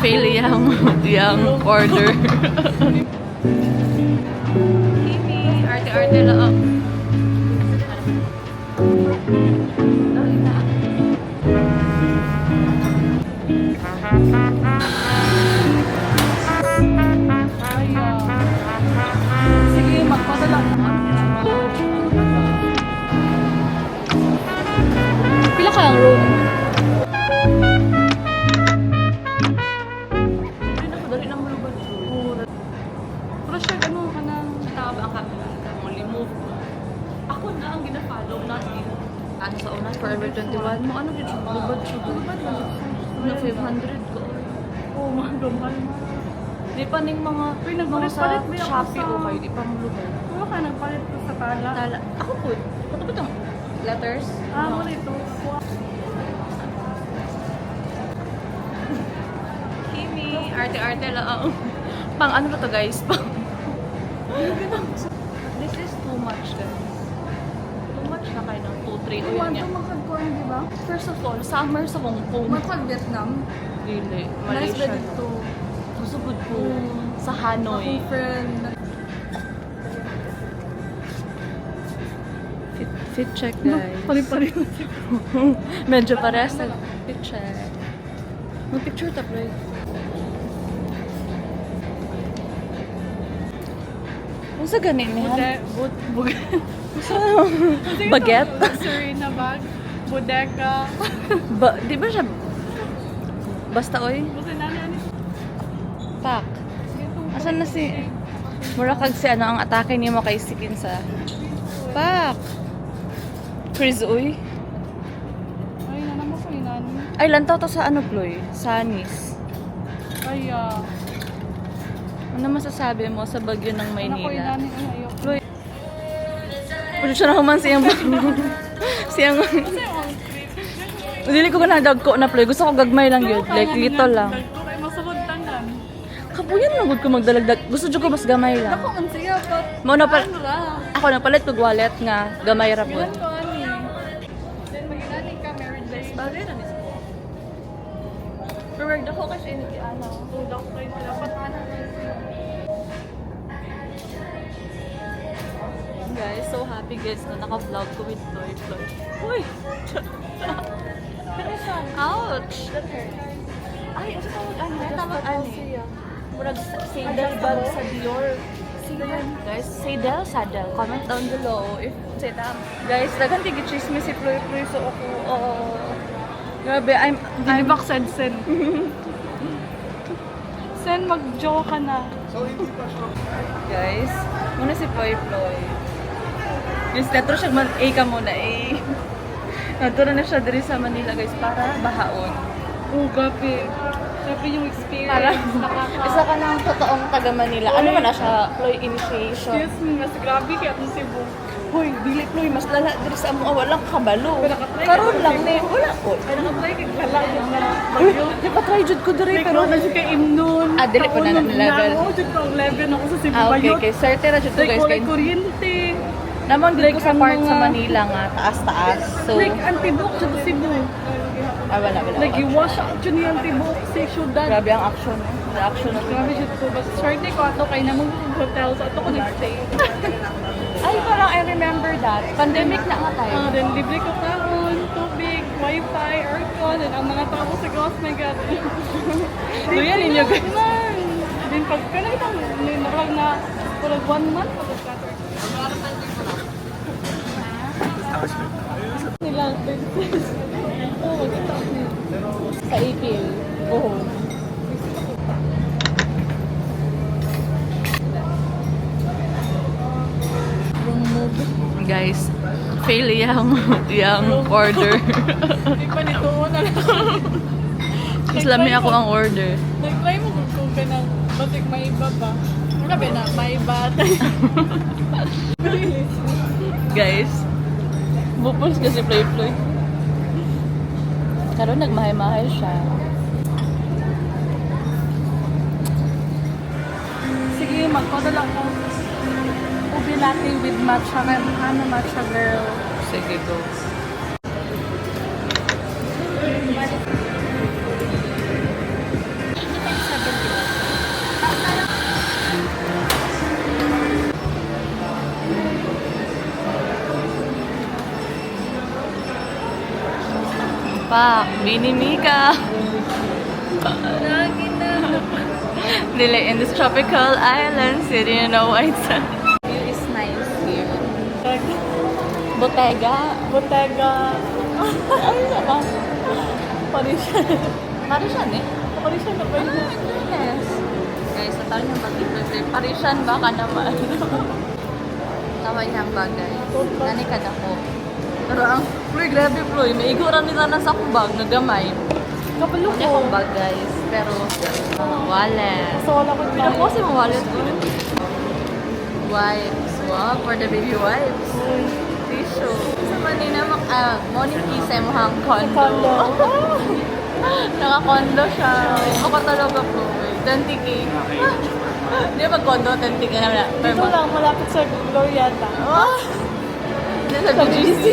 fail yung order. Kimi, arte-arte lang. Sige, magpadala ko. Pila ka ang room? Dali na malubad. Pero siya, ano ka na? Tama ba ang camera? Only move. Ako na ang gina-follow, not you. Ano sa una? Forever 21 mo? Ano dito? Lubad siya. Lubad na. Ano 500 ko? Oo, mga gamal mo. Di pa ning mga Uy, mga sa nagpalit-palit ba yung Shopee sa- o kayo? Di pa mo lubad. Oo ka, nagpalit ko sa tala. Tala. Ako po. Ito ba itong letters? Mo rito. Kimi, arte-arte lang. Pang ano na to guys? Pang... This is too much guys. Too much na kayo ng 2-3 o yun Iwan niya. to magkagkuhan, di ba? First of all, summer sa Hong Kong. Magkag Vietnam. Dili. Nice Malaysia. ba dito? Susugod ko. Sa Akong Hanoi. friend. Fit check guys. Pari-pari. Medyo parehas na. Fit check. Mag-picture ta play. Ano sa ganin niya? Baguette? Luxury na bag. Bodega. Di ba siya? Basta oy. Buti na yan. Pak. Asan na si... Mura kag si ano ang atake niya mo kay Sikin sa... Pak. Chris uy. Ay, naman ko yun, nani. Ay, lantaw to sa ano, Ploy? Sa Anis. Ay, Ano masasabi mo sa bagyo ng ano ko yun, Maynila? nani. Ay, ayoko. Ploy. Pwede siya na human siyang... siyang... Kasi yung script. Dili ko na dagko na, Ploy. Gusto ko gagmay lang yun. Like, little lang. Dagko kay masulod tangan. Kapuyan lang ko magdalagdag. Gusto ko mas gamay lang. Ako, ang siya, but... Mo na pa... Ano ra? Ako napalit ko wallet nga. Gamay ra po. Gilan ko, ani. Then, mag-inani ka, married life. Bagay na niya. Pero ako kasi hindi ano. Tulak kayo sila. Patana na siya. Guys, so happy guys na naka-vlog ko with Ploy. Uy! Ouch! That hurt. Ay, ano tawag ano? Tawag ano? Murag Sadel bag sa Dior. Guys, Sadel, Sadel. Comment down below if say tam. Guys, daghan tig chismis si Ploy so ako. Grabe, I'm Dinibak sen. Sen, mag-joke ka na. guys. Muna si Ploy. Yung naturo siya A ka muna eh. Naturo na siya diri sa Manila guys para bahaon. Oo, gabi. Gabi yung experience. Para Nakaka... isa ka ng totoong taga Manila. Ano man na siya? Ploy initiation. Excuse me, mas grabe kaya itong Cebu. Hoy, dili Ploy, mas lala diri sa amo walang kabalo. Pero nakatry ka Karon sa lang Cebu. ni wala ko. Ay, nakatry kay kala yung na Uy, bagyo. di pa try jud ko diri Like, pero na siya kay Imnon. Ah, dili pa na level. Oo, dito ang level ako sa Cebu. okay, Bayot. okay. Serte ra jud ko Like, guys wala kay. kuryente. Naman dito sa ang part sa mga- Manila nga taas-taas. So, Like, antibok siya sa Cebu. wala. Like, i-wash out siya niya antibok sa syudad. Grabe ang action. Reaction na. Grabe siya po. Basta swerte ko ato kay namang hotel. So, ato ko nag-stay. Ay, parang I remember that. Pandemic na nga tayo. Then, libre ko kaon, tubig, wifi, aircon, and ang mga tao sa oh my God. So, yan ninyo guys. Man. Then, pag ka nakita mo, narag na, parang 1 month, pag-scatter. Nila, oh, magkita ko. Sa April. Oo. Guys, fail yung order. Hindi pa nito na lang. Mas lami ako ang order. Nag-try mo kung ka ng basig may iba ba? Sabi na, may iba. Guys, bupos kasi Ploy. Karon nagmahay-mahay siya. Sige, magpadala ko. Ubi latte with matcha. Ano matcha girl? Sige, go. Pak, Bini Mika. Lagi na. Dili in this tropical island city in a white sun. View is nice here. Bottega. Bottega. Ano ba? Parisian. Parisian eh. Parisian na ba yun? Yes. Guys, sa tayo ng pag-birthday, Parisian ba ka naman? Tama yung bagay. Nani ka na ko. Pero ang Floy, grabe Floy. May iguran nila na sa kubag na gamay. Kapalo Hindi ko. akong bag guys. Pero, wallet. So wala ko Pero ko si mo wallet ko. Wipes. Wow, for the baby wipes. Tissue. Sa Manila, morning kiss ay mo hang condo. Condo. Naka-condo siya. Ako talaga po. 20k. Hindi ba condo, 20k na. Dito lang, malapit sa Glorieta. Hindi sa BGC.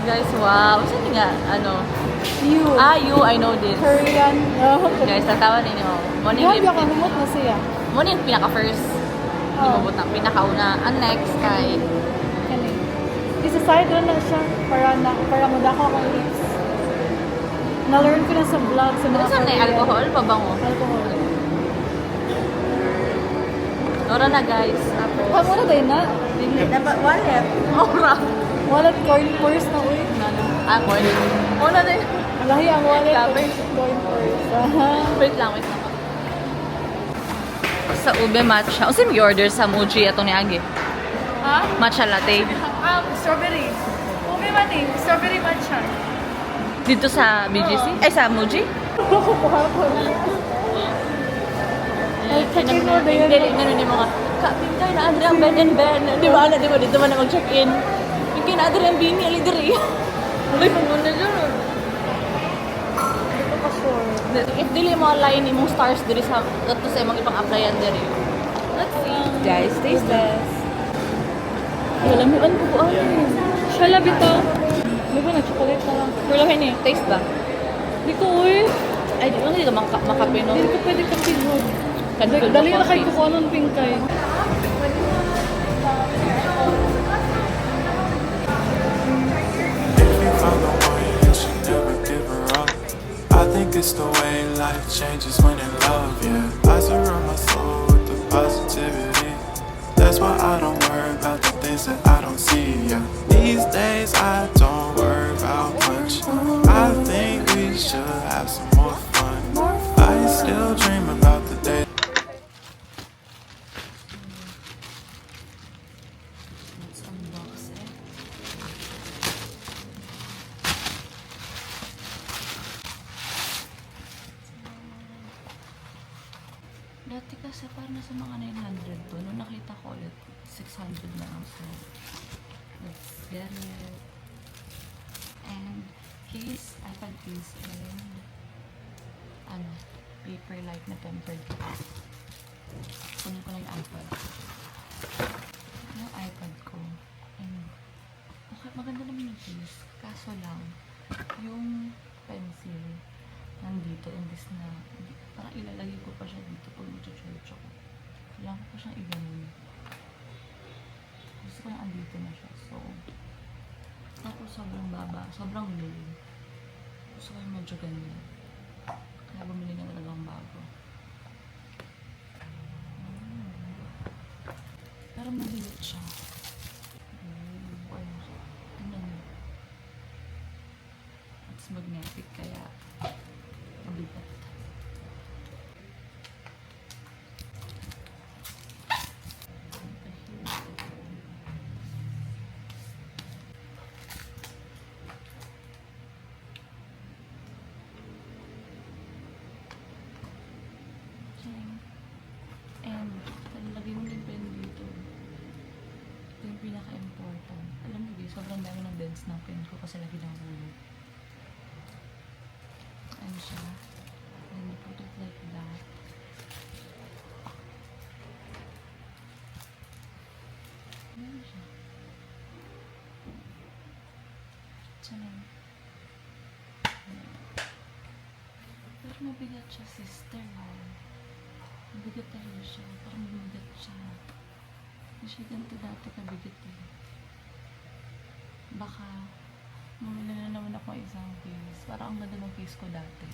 Guys, wow. Saan nga? Ano? You. You, I know this. Korean. Guys, tatawa ninyo. Morning Grabe lip ako, tint. humot na siya. Morning pinaka-first. Lumabot ang pinakauna. Ang next kay Kani. Isa side na siya para madako akong lips. Na-learn ko na sa vlog sa ano mga saan na Korean. alcohol? Pabango. Alcohol. Ora na guys. Tapos. Ah, muna tayo na. Dapat wallet. Ora. Wallet, coin, purse na uy. Coin. Una din. Lahi ang wallet. Grabe. Coin, purse. Wait lang. Sa ube matcha. Unsa may order sa Muji atong niagi? Ha? Matcha latte. Strawberry. Okay man eh. Strawberry matcha. Dito sa BGC? Ay, sa Muji? Ako pahapon. Ay, check-in mo ba yun? Dili, ganun yung mga kapintay na Andre ang Ben and Ben. Di ba? Di ba? Dito man na mag-check-in. Yung kina Andre ang Bini, alidiri. Uy, muna dyan. Ito pa sure. If dili mo line imong stars diri sa ato sa imong ipang applyan diri. Let's see. Guys, taste test. Wala mo ano ko Siya labi to. Di ba na-chocolate na lang? Wala ni taste ba? Di ko uy. Ay, di ko makape no. Hindi ko pwede kapigod. Kanto Dali na kay kukuha ng pingkay. If you found the one, you should never give her up. I think it's the way life changes when in love, yeah. I surround my soul with the positivity. That's why I don't worry about the things that I don't see, yeah. These days I don't worry about much. I think we should have some more fun. I still dream about the day. Let's unbox it. Dati kasi parang nasa mga 900 to. Nung nakita ko ulit, 600 na lang. So, let's get it. And case, iPad case and paper like na tempered. Kunin ko lang yung iPad. Yung iPad ko. And, okay, maganda naman yung case. Kaso lang, yung pencil nandito, imbis na, parang ilalagay ko pa siya dito pag mag-charge ako. Kailangan ko pa siyang i-ganon. Gusto ko lang andito na siya. So, tapos sobrang baba, sobrang low. Gusto ko yung medyo ganyan. Kaya bumili na talagang bago. Pero mabigat siya. Ano siya? Tingnan mo. It's magnetic kaya mabigat. And, talagay mo din pen dito. Ito yung pinaka-important. Alam mo guys, sobrang dami ng dents ng pen ko kasi lagi ng ulo. Ano siya? And you put it like that. Ano siya? Tiyan. Pero mabigat siya, sister. Mabigat talaga siya. Parang mabigat siya. Hindi siya ganito dati kabigat eh. Baka Bumili na naman ako ng isang case. Parang ang ganda ng case ko dati.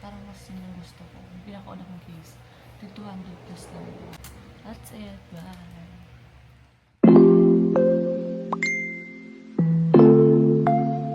Parang mas yun yung gusto ko. Yung pinakauna kong case. 200 plus lang. That's it. Bye.